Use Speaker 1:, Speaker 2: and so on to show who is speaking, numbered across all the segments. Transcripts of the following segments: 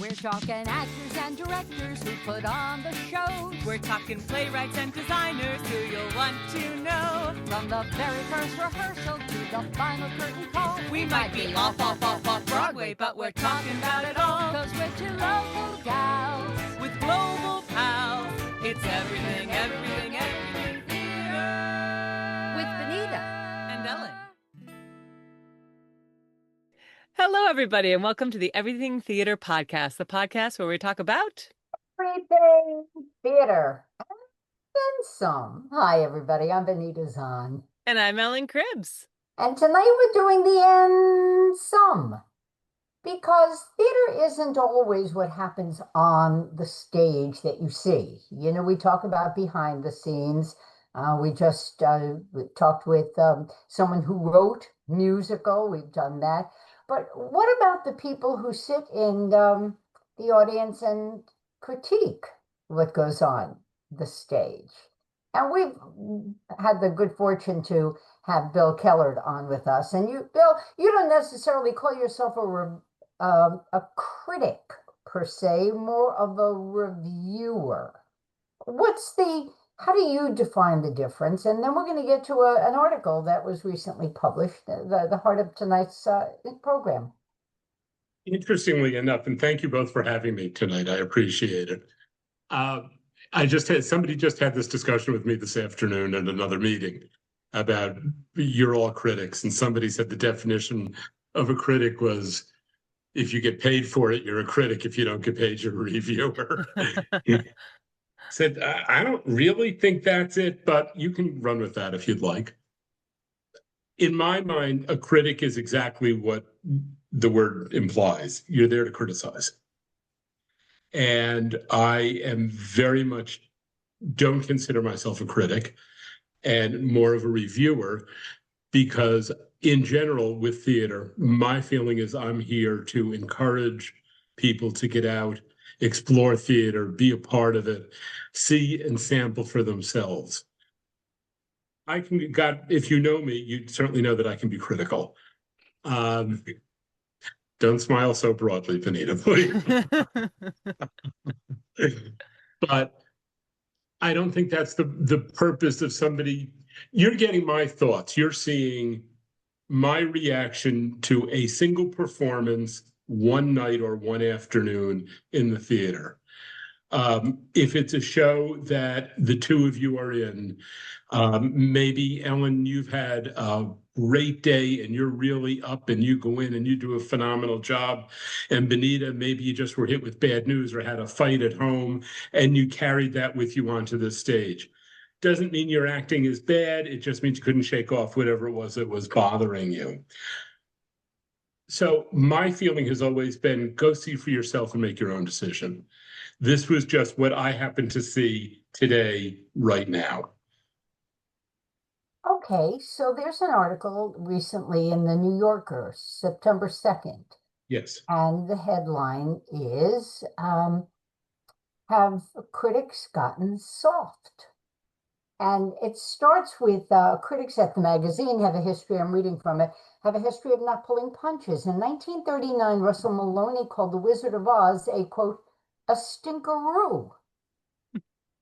Speaker 1: We're talking actors and directors who put on the shows.
Speaker 2: We're talking playwrights and designers who you'll want to know.
Speaker 1: From the very first rehearsal to the final curtain call.
Speaker 2: We might be off Broadway, but we're talking about it all.
Speaker 1: 'Cause we're two local gals
Speaker 2: with global pals. It's everything, everything, everything theater.
Speaker 1: with Benita
Speaker 2: And Ellen. Hello, everybody, and welcome to the Everything Theater Podcast, the podcast where we talk about
Speaker 3: everything theater and then some. Hi, everybody. I'm Benita Zahn.
Speaker 2: And I'm Ellen Cribbs.
Speaker 3: And tonight we're doing the and some because theater isn't always what happens on the stage that you see. You know, we talk about behind the scenes. We just talked with someone who wrote musical. We've done that. But what about the people who sit in the audience and critique what goes on the stage? And we've had the good fortune to have Bill Kellert on with us. And you, Bill, you don't necessarily call yourself a critic per se, more of a reviewer. How do you define the difference? And then we're going to get to an article that was recently published, the heart of tonight's program.
Speaker 4: Interestingly enough, and thank you both for having me tonight. I appreciate it. Somebody just had this discussion with me this afternoon at another meeting about you're all critics. And somebody said the definition of a critic was if you get paid for it, you're a critic. If you don't get paid, you're a reviewer. Said, I don't really think that's it, but you can run with that if you'd like. In my mind, a critic is exactly what the word implies. You're there to criticize. And I am very much, don't consider myself a critic and more of a reviewer because in general with theater, my feeling is I'm here to encourage people to get out, explore theater, be a part of it, see and sample for themselves. If you know me, you certainly know that I can be critical. Don't smile so broadly, Benita, please. But I don't think that's the purpose of somebody. You're getting my thoughts. You're seeing my reaction to a single performance one night or one afternoon in the theater. If it's a show that the two of you are in, maybe Ellen, you've had a great day and you're really up and you go in and you do a phenomenal job. And Benita, maybe you just were hit with bad news or had a fight at home and you carried that with you onto the stage. Doesn't mean your acting is bad. It just means you couldn't shake off whatever it was that was bothering you. So my feeling has always been go see for yourself and make your own decision. This was just what I happened to see today, right now.
Speaker 3: Okay, so there's an article recently in the New Yorker, September 2nd.
Speaker 4: Yes.
Speaker 3: And the headline is, have critics gotten soft? And it starts with critics at the magazine have a history, I'm reading from it, have a history of not pulling punches. In 1939, Russell Maloney called The Wizard of Oz a, quote, a stinkeroo.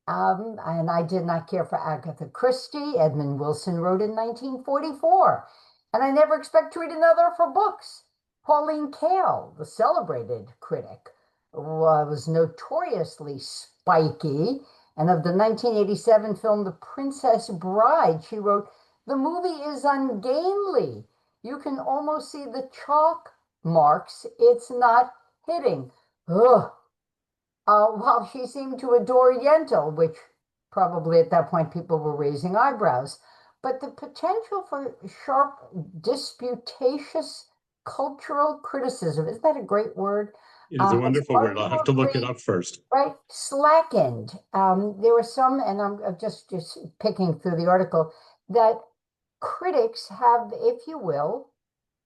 Speaker 3: And I did not care for Agatha Christie. Edmund Wilson wrote in 1944. And I never expect to read another for books. Pauline Kael, the celebrated critic, was notoriously spiky. And of the 1987 film, The Princess Bride, she wrote, the movie is ungainly. You can almost see the chalk marks. It's not hitting. Ugh. While she seemed to adore Yentl, which probably at that point people were raising eyebrows. But the potential for sharp, disputatious cultural criticism, isn't that a great word?
Speaker 4: It is a wonderful word. I'll have to look it up first.
Speaker 3: Right, slackened. There were some, and I'm just picking through the article, that critics have, if you will,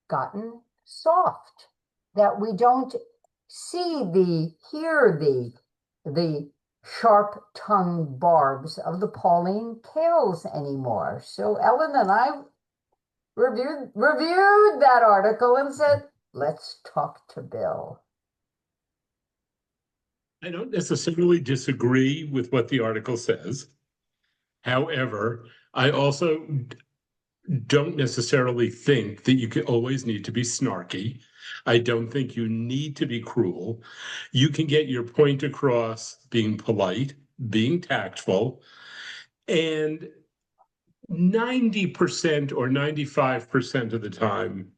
Speaker 3: gotten soft. That we don't hear the sharp-tongued barbs of the Pauline Kaels anymore. So Ellen and I reviewed that article and said, let's talk to Bill.
Speaker 4: I don't necessarily disagree with what the article says. However, I also don't necessarily think that you can always need to be snarky. I don't think you need to be cruel. You can get your point across being polite, being tactful, and 90% or 95% of the time,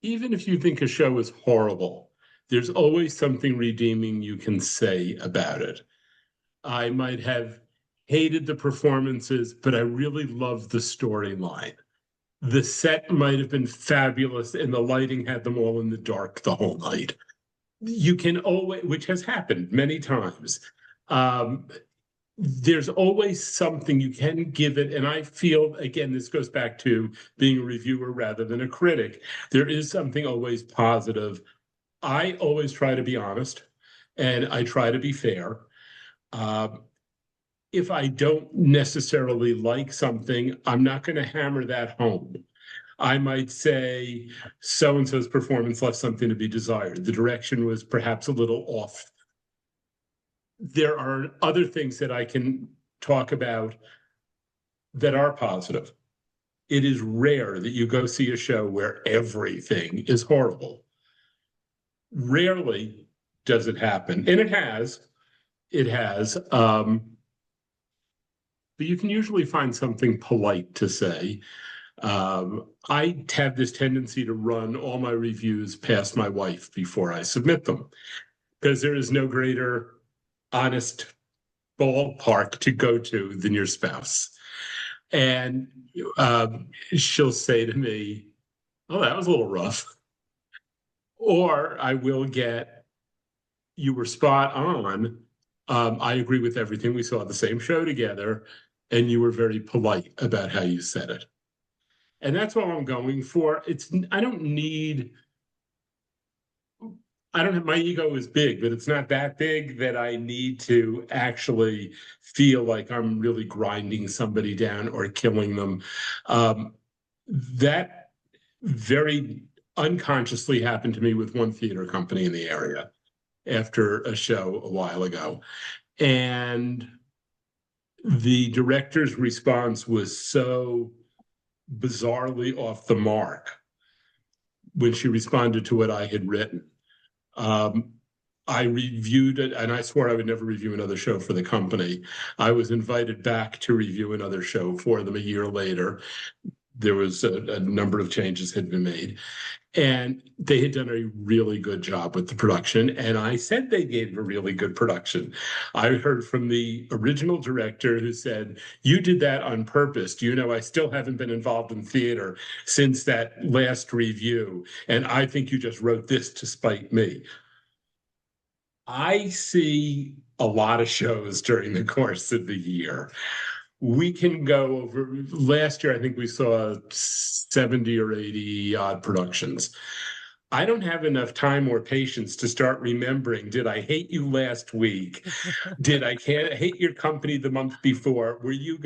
Speaker 4: even if you think a show is horrible, there's always something redeeming you can say about it. I might have hated the performances, but I really loved the storyline. The set might have been fabulous, and the lighting had them all in the dark the whole night. You can always, which has happened many times. Um, there's always something you can give it. And I feel, again, this goes back to being a reviewer rather than a critic. There is something always positive. I always try to be honest and I try to be fair. Um, if I don't necessarily like something, I'm not going to hammer that home. I might say so and so's performance left something to be desired. The direction was perhaps a little off. There are other things that I can talk about that are positive. It is rare that you go see a show where everything is horrible. Rarely does it happen. And it has. But you can usually find something polite to say. I have this tendency to run all my reviews past my wife before I submit them because there is no greater honest ballpark to go to than your spouse. And she'll say to me, "Oh, that was a little rough." Or I will get, "You were spot on. I agree with everything. We saw the same show together, and you were very polite about how you said it." And that's all I'm going for. I don't have, my ego is big, but it's not that big that I need to actually feel like I'm really grinding somebody down or killing them. That very unconsciously happened to me with one theater company in the area after a show a while ago. And the director's response was so bizarrely off the mark when she responded to what I had written. Um, I reviewed it, and I swore I would never review another show for the company. I was invited back to review another show for them a year later. There was a number of changes had been made, and they had done a really good job with the production. And I said they gave a really good production. I heard from the original director who said, "You did that on purpose. Do you know, I still haven't been involved in theater since that last review. And I think you just wrote this to spite me." I see a lot of shows during the course of the year. We can go over, last year, I think we saw 70 or 80 odd productions. I don't have enough time or patience to start remembering, did I hate you last week? Did I can't hate your company the month before? Were you,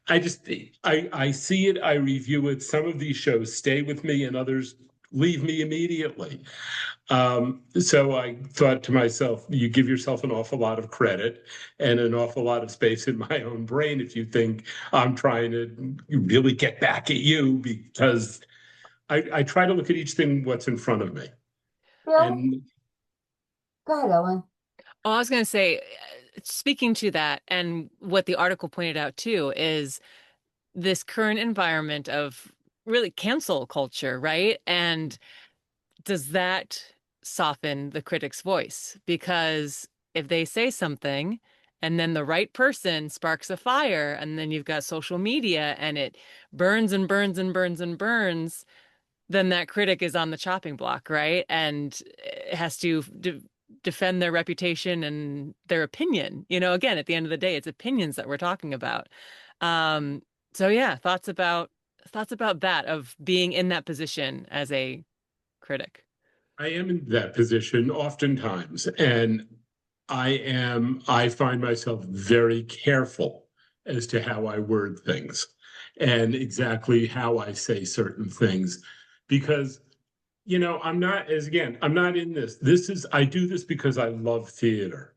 Speaker 4: I just, I see it, I review it. Some of these shows stay with me and others leave me immediately. So I thought to myself, you give yourself an awful lot of credit and an awful lot of space in my own brain if you think I'm trying to really get back at you, because I try to look at each thing what's in front of me.
Speaker 3: Bill,
Speaker 4: And
Speaker 3: go ahead, Ellen.
Speaker 2: Oh, I was going to say, speaking to that, and what the article pointed out too, is this current environment of really cancel culture, right? And does that soften the critic's voice? Because if they say something and then the right person sparks a fire, and then you've got social media and it burns and burns and burns and burns, then that critic is on the chopping block, right? And has to defend their reputation and their opinion. Again, at the end of the day, it's opinions that we're talking about. Um, so yeah, thoughts about that, of being in that position as a critic.
Speaker 4: I am in that position oftentimes, and I find myself very careful as to how I word things and exactly how I say certain things, because I'm not, I'm not in this. I do this because I love theater.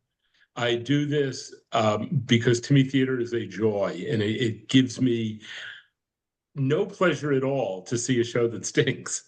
Speaker 4: I do this because to me, theater is a joy, and it gives me no pleasure at all to see a show that stinks.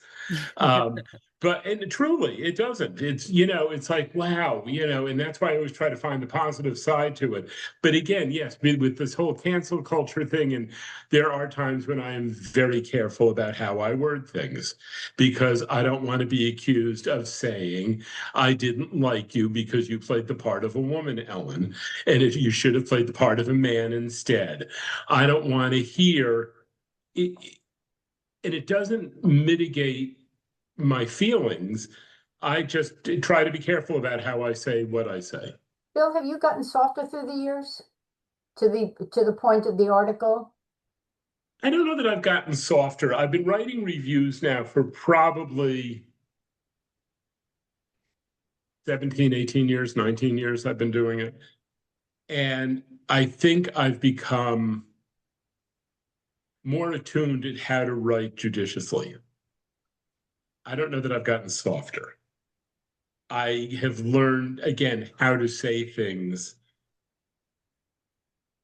Speaker 4: Um, but and truly, it doesn't. It's like, wow, and that's why I always try to find the positive side to it. But again, yes, with this whole cancel culture thing, and there are times when I am very careful about how I word things because I don't want to be accused of saying I didn't like you because you played the part of a woman, Ellen, and if you should have played the part of a man instead. I don't want to hear it, and it doesn't mitigate my feelings. I just try to be careful about how I say what I say.
Speaker 3: Bill, have you gotten softer through the years to the point of the article?
Speaker 4: I don't know that I've gotten softer. I've been writing reviews now for probably 17, 18 years, 19 years I've been doing it. And I think I've become more attuned at how to write judiciously. I don't know that I've gotten softer. I have learned, again, how to say things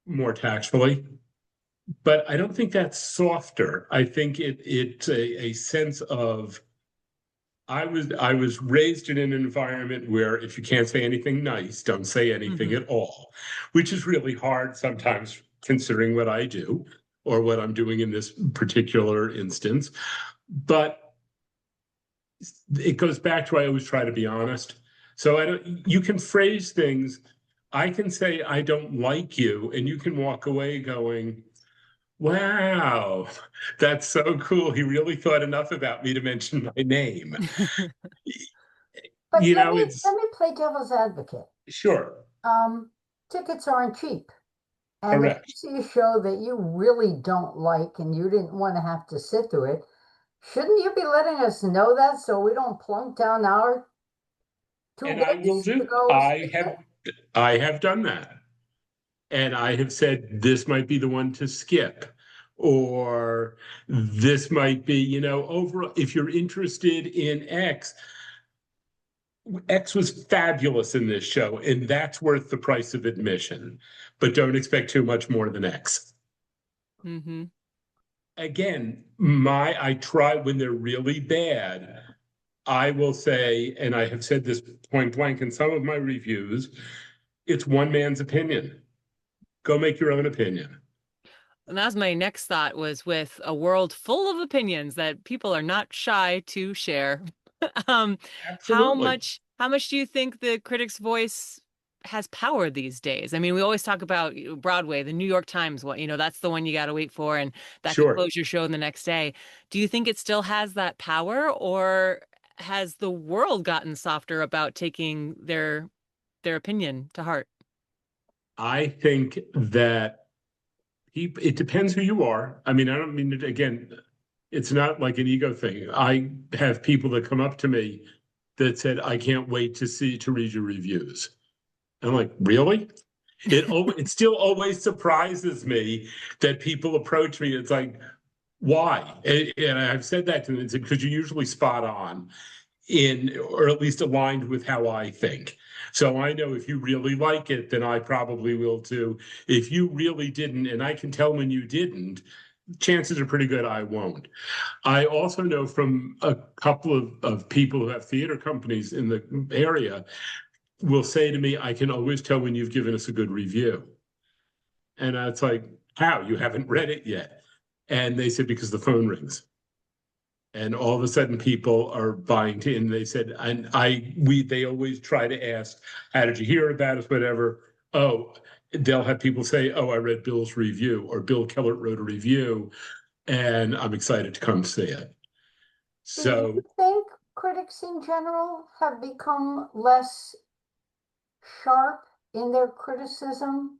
Speaker 4: more tactfully, but I don't think that's softer. I think it's a sense of I was raised in an environment where if you can't say anything nice, don't say anything
Speaker 2: Mhm.
Speaker 4: at all, which is really hard sometimes considering what I do or what I'm doing in this particular instance. But it goes back to I always try to be honest. So you can phrase things. I can say I don't like you, and you can walk away going, wow, that's so cool. He really thought enough about me to mention my name.
Speaker 3: But let
Speaker 4: It's
Speaker 3: me play devil's advocate.
Speaker 4: sure,
Speaker 3: Um, Tickets aren't cheap. And if you
Speaker 4: correct.
Speaker 3: see a show that you really don't like and you didn't want to have to sit through it, shouldn't you be letting us know that so we don't plunk down our two
Speaker 4: And I will
Speaker 3: bits to
Speaker 4: do.
Speaker 3: go see it?
Speaker 4: I have done that. And I have said this might be the one to skip. Or this might be, over if you're interested in X was fabulous in this show, and that's worth the price of admission. But don't expect too much more than X.
Speaker 2: Hmm.
Speaker 4: Again, I try when they're really bad. I will say, and I have said this point blank in some of my reviews, it's one man's opinion. Go make your own opinion.
Speaker 2: And that's my next thought was with a world full of opinions that people are not shy to share. Um,
Speaker 4: Absolutely.
Speaker 2: how much do you think the critic's voice has power these days? I mean, we always talk about Broadway, the New York Times one, that's the one you got to wait for, and that could
Speaker 4: Sure.
Speaker 2: close your show the next day. Do you think it still has that power, or has the world gotten softer about taking their opinion to heart?
Speaker 4: I think that it depends who you are. I mean, I don't mean it again, it's not like an ego thing. I have people that come up to me that said, I can't wait to read your reviews. And I'm like, really? It still always surprises me that people approach me. It's like, why? And I've said that to them because you're usually spot on or at least aligned with how I think. So I know if you really like it, then I probably will too. If you really didn't, and I can tell when you didn't, chances are pretty good I won't. I also know from a couple of people who have theater companies in the area will say to me, I can always tell when you've given us a good review. And it's like, how? You haven't read it yet. And they said, because the phone rings. And all of a sudden people are buying to, and they said, and they always try to ask, how did you hear about us, whatever. Oh, they'll have people say, oh, I read Bill's review, or Bill Kellert wrote a review, and I'm excited to come see it.
Speaker 3: Do you
Speaker 4: So,
Speaker 3: think critics in general have become less sharp in their criticism?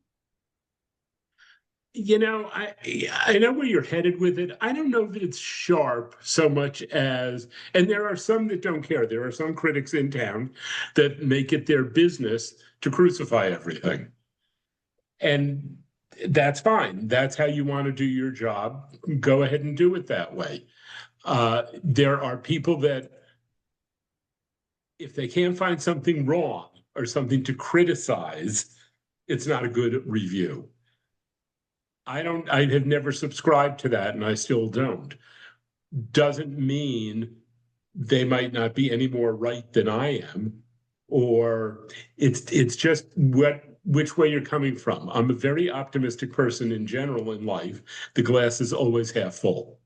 Speaker 4: I know where you're headed with it. I don't know that it's sharp so much as, and there are some that don't care. There are some critics in town that make it their business to crucify everything. And that's fine. That's how you want to do your job. Go ahead and do it that way. There are people that If they can't find something wrong or something to criticize, it's not a good review. I have never subscribed to that, and I still don't. Doesn't mean they might not be any more right than I am, or it's just which way you're coming from. I'm a very optimistic person in general in life. The glass is always half full.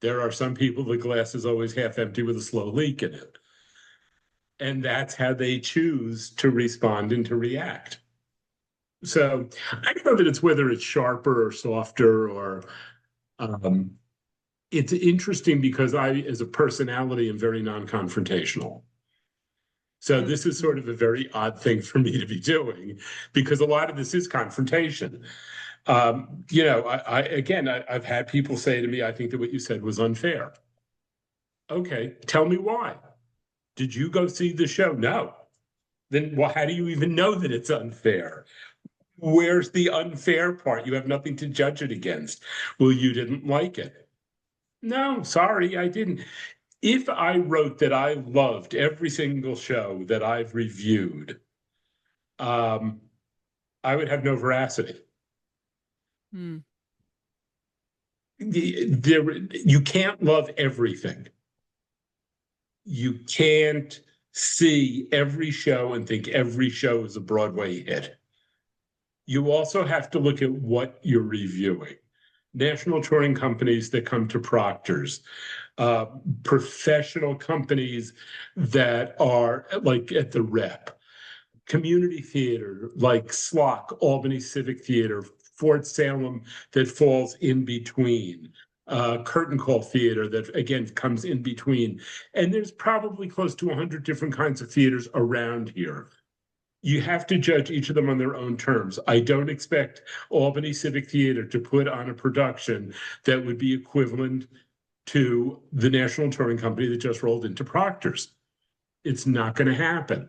Speaker 4: There are some people, the glass is always half empty with a slow leak in it. And that's how they choose to respond and to react. So I don't know that it's whether it's sharper or softer or it's interesting because I, as a personality, am very non-confrontational. So this is sort of a very odd thing for me to be doing because a lot of this is confrontation. I've had people say to me, I think that what you said was unfair. Okay, tell me why. Did you go see the show? No. Then well, how do you even know that it's unfair? Where's the unfair part? You have nothing to judge it against. Well, you didn't like it. No, sorry, I didn't. If I wrote that I loved every single show that I've reviewed, I would have no veracity. You can't love everything. You can't see every show and think every show is a Broadway hit. You also have to look at what you're reviewing. National touring companies that come to Proctor's, professional companies that are like at the Rep, community theater like SLOC, Albany Civic Theater, Fort Salem that falls in between, curtain call theater that again comes in between. And there's probably close to 100 different kinds of theaters around here. You have to judge each of them on their own terms. I don't expect Albany Civic Theater to put on a production that would be equivalent to the National Touring Company that just rolled into Proctor's. It's not going to happen.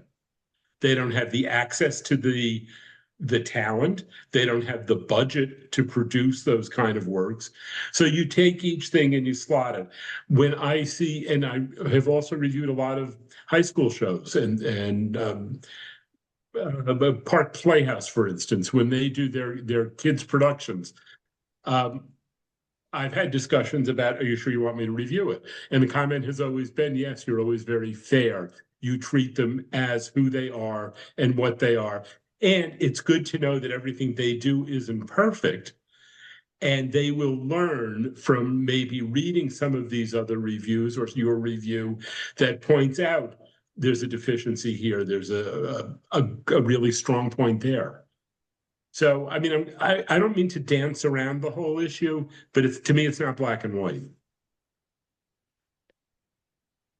Speaker 4: They don't have the access to the talent. They don't have the budget to produce those kind of works. So you take each thing and you slot it. When I see, and I have also reviewed a lot of high school shows and Park Playhouse, for instance, when they do their kids' productions. I've had discussions about, are you sure you want me to review it? And the comment has always been, yes, you're always very fair. You treat them as who they are and what they are. And it's good to know that everything they do isn't perfect. And they will learn from maybe reading some of these other reviews or your review that points out there's a deficiency here. There's a really strong point there. So, I mean, I don't mean to dance around the whole issue, but to me, it's not black and white.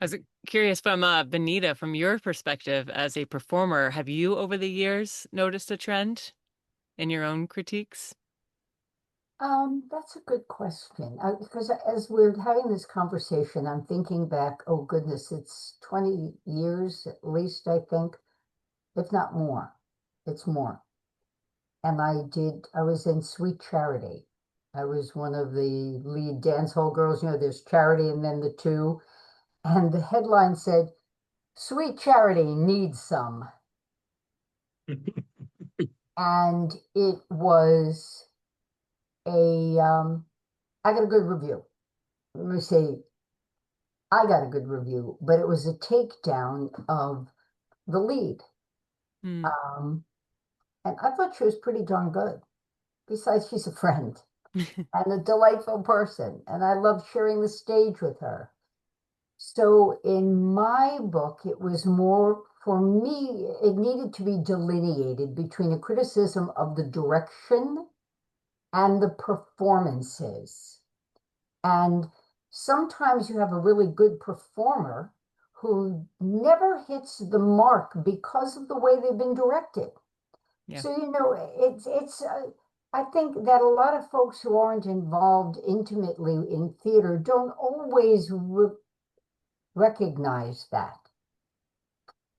Speaker 2: I was curious from Benita, from your perspective as a performer, have you over the years noticed a trend in your own critiques?
Speaker 3: That's a good question. Because as we're having this conversation, I'm thinking back, oh goodness, it's 20 years at least, I think, if not more. It's more. And I was in Sweet Charity. I was one of the lead dance hall girls. You know, there's Charity and then the two. And the headline said, Sweet Charity needs some. And it was I got a good review. Let me say, I got a good review, but it was a takedown of the lead. And I thought she was pretty darn good. Besides, she's a friend and a delightful person, and I loved sharing the stage with her. So in my book, it was more, for me, it needed to be delineated between a criticism of the direction and the performances. And sometimes you have a really good performer who never hits the mark because of the way they've been directed.
Speaker 2: Yeah.
Speaker 3: So, you know, I think that a lot of folks who aren't involved intimately in theater don't always recognize that.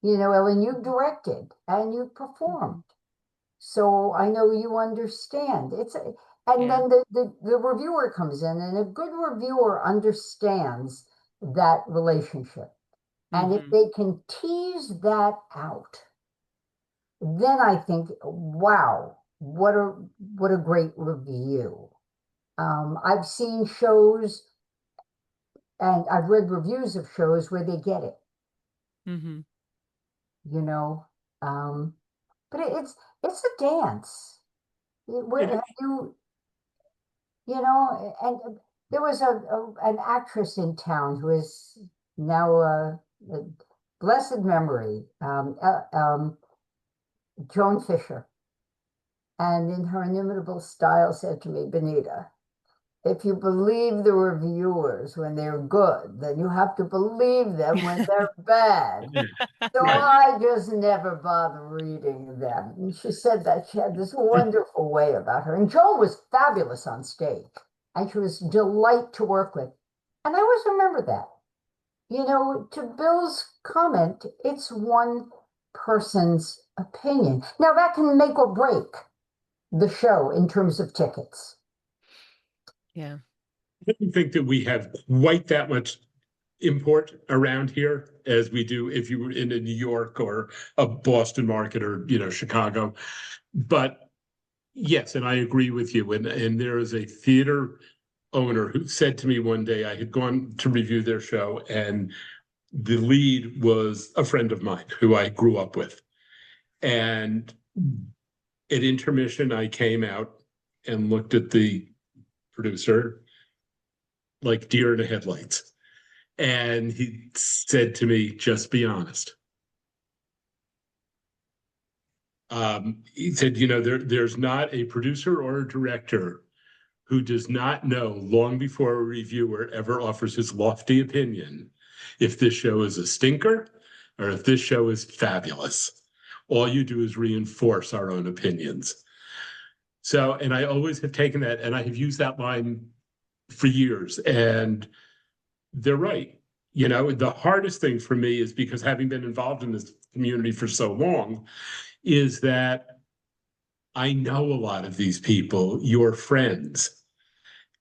Speaker 3: You know, Ellen, you directed and you performed. So I know you understand. And then the reviewer comes in, and a good reviewer understands that relationship. And if they can tease that out, then I think, wow, what a great review. I've seen shows and I've read reviews of shows where they get it,
Speaker 2: Mm-hmm.
Speaker 3: you know. But it's a dance. Where have you know, and there was an actress in town who is now a blessed memory, Joan Fisher, and in her inimitable style said to me, Benita, if you believe the reviewers when they're good, then you have to believe them when they're bad. So
Speaker 4: Right.
Speaker 3: I just never bother reading them. And she said that she had this wonderful way about her. And Joan was fabulous on stage, and she was a delight to work with. And I always remember that. You know, to Bill's comment, it's one person's opinion. Now, that can make or break the show in terms of tickets.
Speaker 2: Yeah.
Speaker 4: I don't think that we have quite that much import around here as we do if you were in a New York or a Boston market or, you know, Chicago. But yes, and I agree with you. And there is a theater owner who said to me one day, I had gone to review their show, and the lead was a friend of mine who I grew up with. And at intermission, I came out and looked at the producer like deer in the headlights. And he said to me, just be honest. He said, you know, there's not a producer or a director who does not know long before a reviewer ever offers his lofty opinion if this show is a stinker or if this show is fabulous. All you do is reinforce our own opinions. So, and I always have taken that, and I have used that line for years, and they're right. You know, the hardest thing for me is because having been involved in this community for so long, is that I know a lot of these people, your friends.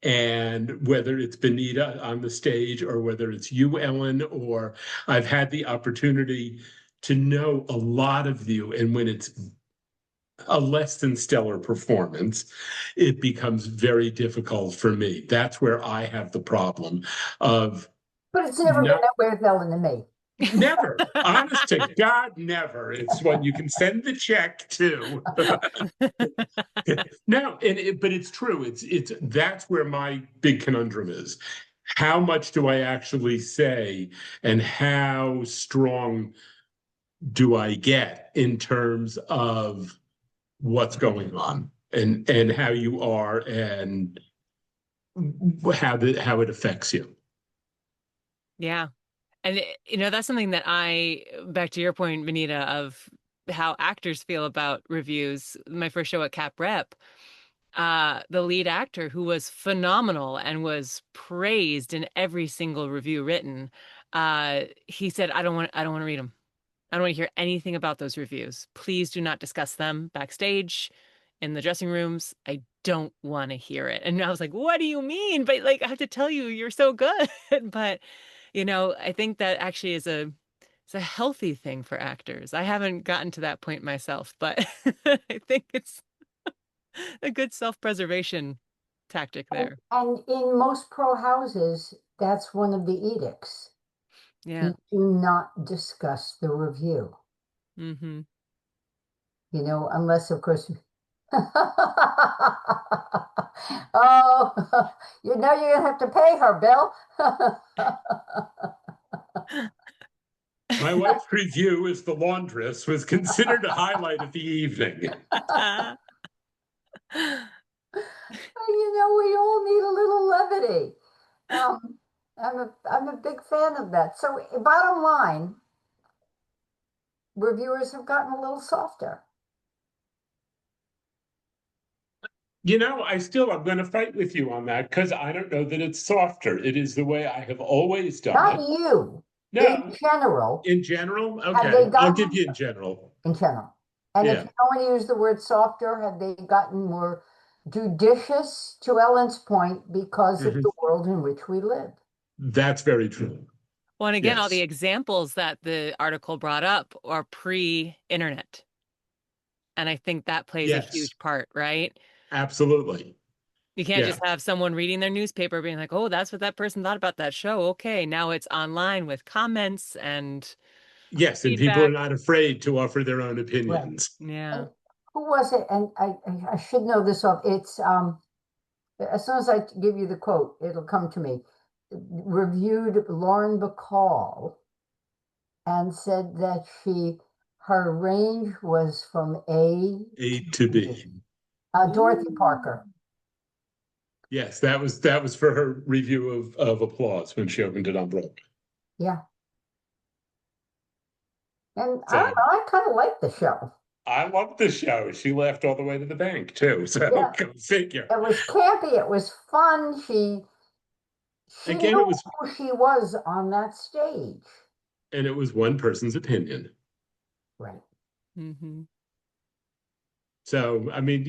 Speaker 4: And whether it's Benita on the stage or whether it's you, Ellen, or I've had the opportunity to know a lot of you. And when it's a less than stellar performance, it becomes very difficult for me. That's where I have the problem of
Speaker 3: But it's never been
Speaker 4: not,
Speaker 3: that way with Ellen and me.
Speaker 4: never, honest to God, never. It's when you can send the check to. No, but it's true. It's that's where my big conundrum is. How much do I actually say, and how strong do I get in terms of what's going on and how you are and how it affects you?
Speaker 2: Yeah. And you know, that's something that back to your point, Benita, of how actors feel about reviews. My first show at Cap Rep, the lead actor, who was phenomenal and was praised in every single review written, he said, I don't want to read them. I don't want to hear anything about those reviews. Please do not discuss them backstage in the dressing rooms. I don't want to hear it. And I was like, what do you mean? But like, I have to tell you, you're so good. But, you know, I think that actually it's a healthy thing for actors. I haven't gotten to that point myself, but I think it's a good self-preservation tactic there.
Speaker 3: And in most pro houses, that's one of the edicts.
Speaker 2: Yeah.
Speaker 3: You do not discuss the review,
Speaker 2: Mm-hmm.
Speaker 3: you know, unless, of course, oh, you know, you're gonna have to pay her, Bill.
Speaker 4: My wife's review as the laundress was considered a highlight of the evening.
Speaker 3: You know, we all need a little levity. I'm a big fan of that. So, bottom line, reviewers have gotten a little softer.
Speaker 4: You know, I'm going to fight with you on that because I don't know that it's softer. It is the way I have always done
Speaker 3: Not
Speaker 4: it.
Speaker 3: you,
Speaker 4: No,
Speaker 3: in general,
Speaker 4: in general,
Speaker 3: have
Speaker 4: okay,
Speaker 3: they
Speaker 4: I'll
Speaker 3: gotten
Speaker 4: give you in general.
Speaker 3: in general? And if
Speaker 4: Yeah,
Speaker 3: you don't want to use the word softer, have they gotten more judicious, to Ellen's point, because of
Speaker 4: Mhm.
Speaker 3: the world in which we live?
Speaker 4: That's very true.
Speaker 2: Well, and again, all the
Speaker 4: Yes.
Speaker 2: examples that the article brought up are pre-internet. And I think that plays a
Speaker 4: Yes.
Speaker 2: huge part, right?
Speaker 4: Absolutely.
Speaker 2: You can't
Speaker 4: Yeah.
Speaker 2: just have someone reading their newspaper being like, oh, that's what that person thought about that show. Okay, now it's online with comments and
Speaker 4: Yes, and people are
Speaker 2: feedback.
Speaker 4: not afraid to offer their own
Speaker 3: Right.
Speaker 4: opinions.
Speaker 2: Yeah.
Speaker 3: And who was it? And I should know this off. It's as soon as I give you the quote, it'll come to me. Reviewed Lauren Bacall and said that her range was from A
Speaker 4: A
Speaker 3: to
Speaker 4: to
Speaker 3: B.
Speaker 4: B.
Speaker 3: Dorothy Parker.
Speaker 4: Yes, that was for her review of Applause when she opened it on Broadway.
Speaker 3: Yeah. And I
Speaker 4: So
Speaker 3: don't know, I kind of like the show.
Speaker 4: I loved the show. She laughed all the way to the bank too. So
Speaker 3: Yeah.
Speaker 4: go figure.
Speaker 3: It was campy, it was fun. She
Speaker 4: Again, it
Speaker 3: knew
Speaker 4: was,
Speaker 3: who she was on that stage.
Speaker 4: and it was one person's opinion.
Speaker 3: Right.
Speaker 2: Mm-hmm.
Speaker 4: So I mean,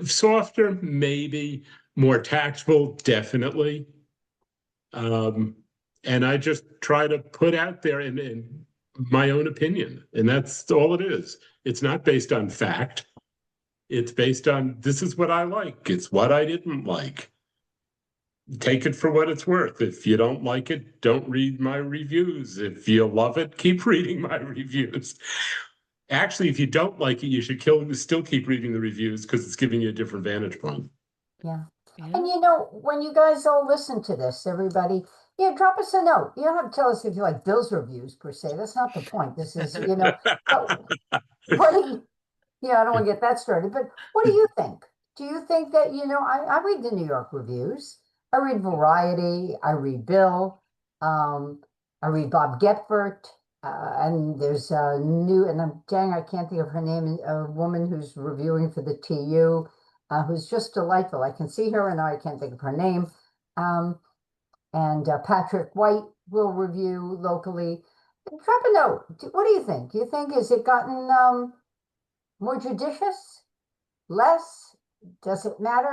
Speaker 4: softer, maybe more tactful, definitely. Um, and I just try to put out there in my own opinion, and that's all it is. It's not based on fact. It's based on this is what I like. It's what I didn't like. Take it for what it's worth. If you don't like it, don't read my reviews. If you love it, keep reading my reviews. Actually, if you don't like it, you should still keep reading the reviews because it's giving you a different vantage point.
Speaker 3: Yeah.
Speaker 2: Yeah.
Speaker 3: And when you guys all listen to this, everybody, drop us a note. You don't have to tell us if you like Bill's reviews per se. That's not the point. This is, but what do you, I don't want to get that started, but what do you think? Do you think that, I read the New York reviews. I read Variety. I read Bill. I read Bob Gepfert. And there's a new, and I can't think of her name, a woman who's reviewing for the TU, who's just delightful. I can see her and I can't think of her name. Um, and Patrick White will review locally. Drop a note. What do you think? Do you think, has it gotten more judicious? Less? Does it matter?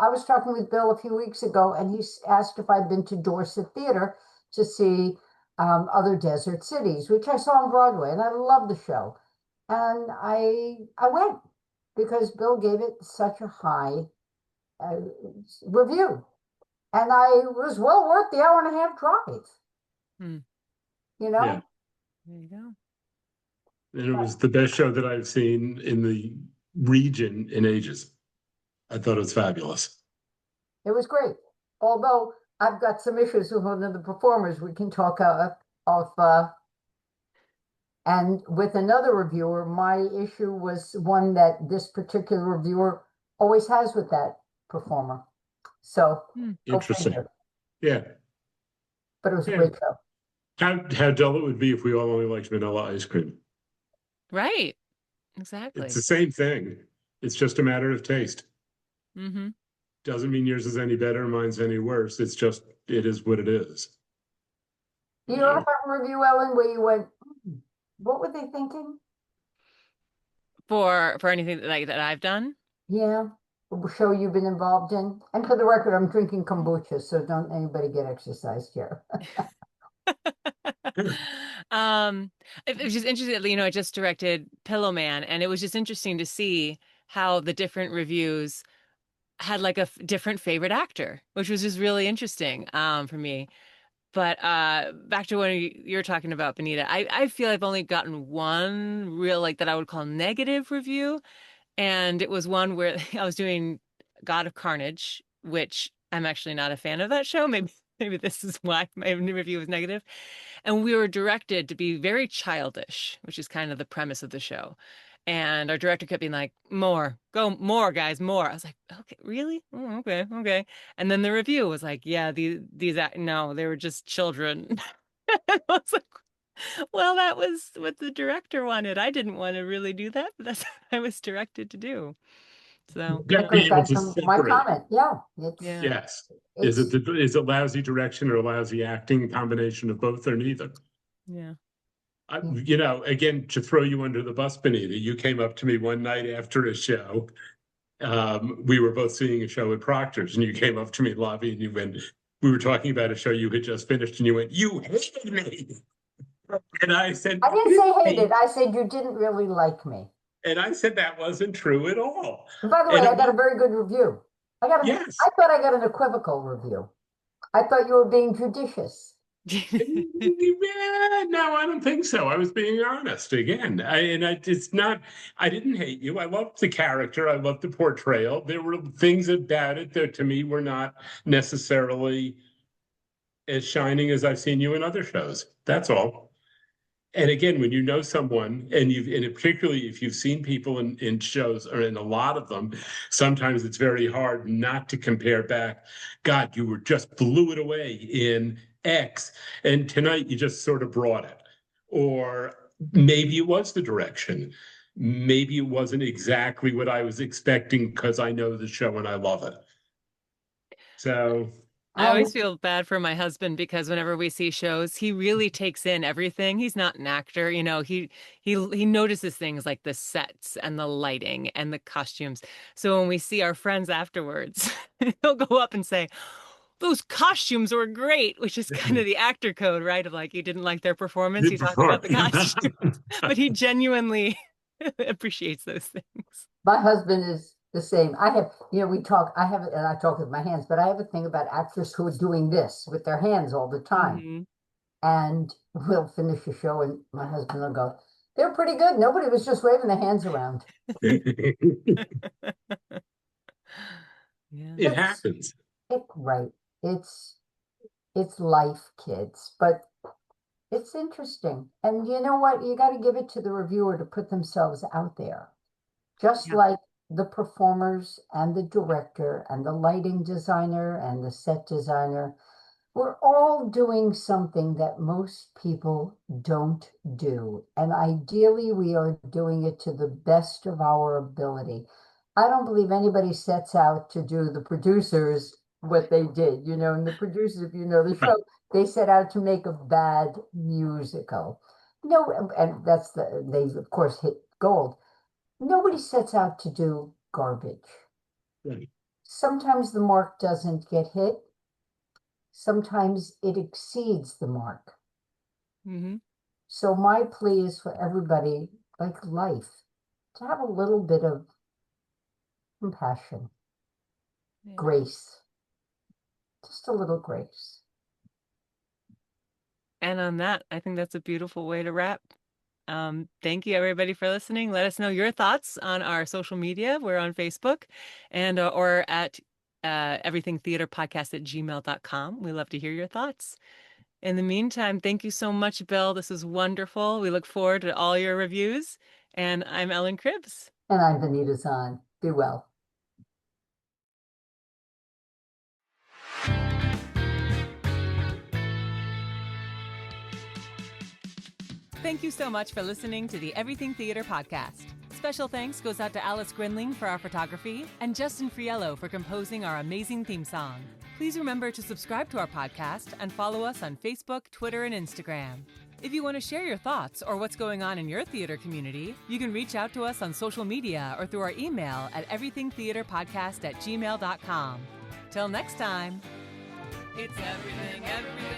Speaker 3: I was talking with Bill a few weeks ago, and he asked if I'd been to Dorset Theater to see other desert cities, which I saw on Broadway, and I loved the show. And I went because Bill gave it such a high uh, review, and I was well worth the hour and a half drive.
Speaker 2: Hmm.
Speaker 3: You know,
Speaker 4: Yeah.
Speaker 2: There you go.
Speaker 4: And it was the best show that I've seen in the region in ages. I thought it was fabulous.
Speaker 3: it was great. Although I've got some issues with one of the performers, we can talk off. And with another reviewer, my issue was one that this particular reviewer always has with that performer. So go
Speaker 4: Interesting.
Speaker 3: figure.
Speaker 4: Yeah.
Speaker 3: But it was a
Speaker 4: Yeah.
Speaker 3: great show.
Speaker 4: How dull it would be if we all only liked vanilla ice cream.
Speaker 2: Right.
Speaker 4: It's
Speaker 2: Exactly.
Speaker 4: the same thing. It's just a matter of taste.
Speaker 2: Mm-hmm.
Speaker 4: Doesn't mean yours is any better, mine's any worse. It's just it is what it is.
Speaker 3: You
Speaker 4: You
Speaker 3: ever
Speaker 4: know?
Speaker 3: have a review, Ellen, where you went, what were they thinking?
Speaker 2: For anything like that I've done.
Speaker 3: Yeah, a show you've been involved in. And for the record, I'm drinking kombucha, so don't anybody get exercised here.
Speaker 2: Um, it was just interesting, I just directed Pillow Man, and it was just interesting to see how the different reviews had like a different favorite actor, which was just really interesting for me. But back to when you were talking about Benita, I feel I've only gotten one real like that I would call negative review, and it was one where I was doing God of Carnage, which I'm actually not a fan of that show. Maybe this is why my review was negative. And we were directed to be very childish, which is kind of the premise of the show. And our director kept being like, more, go more, guys, more. I was like, okay, really? Oh, okay, okay. And then the review was like, yeah, no, they were just children. I was like, well, that was what the director wanted. I didn't want to really do that, but that's what I was directed to do. So,
Speaker 4: You got
Speaker 3: That
Speaker 4: to be
Speaker 3: goes
Speaker 4: able
Speaker 3: back
Speaker 4: to
Speaker 3: to my
Speaker 4: separate.
Speaker 3: comment. Yeah,
Speaker 2: yeah,
Speaker 4: Yes.
Speaker 3: it's
Speaker 4: Is it lousy direction or lousy acting, combination of both or neither?
Speaker 2: yeah.
Speaker 4: Again, to throw you under the bus, Benita, you came up to me one night after a show. We were both seeing a show at Proctor's, and you came up to me in the lobby and you went, we were talking about a show you had just finished, and you went, "You hated me," and I said,
Speaker 3: I didn't say
Speaker 4: "Hey,"
Speaker 3: hated. I said you didn't really like me.
Speaker 4: and I said that wasn't true at all.
Speaker 3: And by the way,
Speaker 4: And
Speaker 3: I got a very good review.
Speaker 4: yes.
Speaker 3: I thought I got an equivocal review. I thought you were being judicious.
Speaker 4: Yeah, no, I don't think so. I was being honest again. It's not, I didn't hate you. I loved the character. I loved the portrayal. There were things about it that to me were not necessarily as shining as I've seen you in other shows. That's all. And again, when you know someone, and particularly if you've seen people in shows or in a lot of them, sometimes it's very hard not to compare back. God, you were just blew it away in X, and tonight you just sort of brought it. Or maybe it was the direction. Maybe it wasn't exactly what I was expecting because I know the show and I love it. So
Speaker 2: I always feel bad for my husband because whenever we see shows, he really takes in everything. He's not an actor, you know, he notices things like the sets and the lighting and the costumes. So when we see our friends afterwards, he'll go up and say, "Those costumes were great," which is kind of the actor code, right? Of like, you didn't like their performance, you talked about the costumes. But he genuinely appreciates those things.
Speaker 3: My husband is the same. I have, we talk, and I talk with my hands, but I have a thing about actors who are doing this with their hands all the time.
Speaker 2: Mhm.
Speaker 3: And we'll finish the show and my husband will go, "They're pretty good. Nobody was just waving their hands around."
Speaker 2: Yeah.
Speaker 4: it happens.
Speaker 3: Right. It's life, kids, but it's interesting. And you know what? You got to give it to the reviewer to put themselves out there. Just
Speaker 2: Yeah.
Speaker 3: like the performers and the director and the lighting designer and the set designer, we're all doing something that most people don't do. And ideally, we are doing it to the best of our ability. I don't believe anybody sets out to do the producers what they did, and the producers, if you know the show, they set out to make a bad musical. No, and they of course hit gold. Nobody sets out to do garbage.
Speaker 4: Right.
Speaker 3: Sometimes the mark doesn't get hit. Sometimes it exceeds the mark.
Speaker 2: Mm-hmm.
Speaker 3: So my plea is for everybody, like life, to have a little bit of compassion,
Speaker 2: Yeah.
Speaker 3: grace, just a little grace.
Speaker 2: And on that, I think that's a beautiful way to wrap. Thank you, everybody, for listening. Let us know your thoughts on our social media. We're on Facebook and or at everythingtheaterpodcast@gmail.com. We love to hear your thoughts. In the meantime, thank you so much, Bill. This was wonderful. We look forward to all your reviews. And I'm Ellen Cribbs.
Speaker 3: And I'm Benita Zahn. Be well.
Speaker 2: Thank you so much for listening to the Everything Theater podcast. Special thanks goes out to Alice Grinling for our photography and Justin Friello for composing our amazing theme song. Please remember to subscribe to our podcast and follow us on Facebook, Twitter, and Instagram. If you want to share your thoughts or what's going on in your theater community, you can reach out to us on social media or through our email at everythingtheaterpodcast@gmail.com. Till next time, it's everything, everything.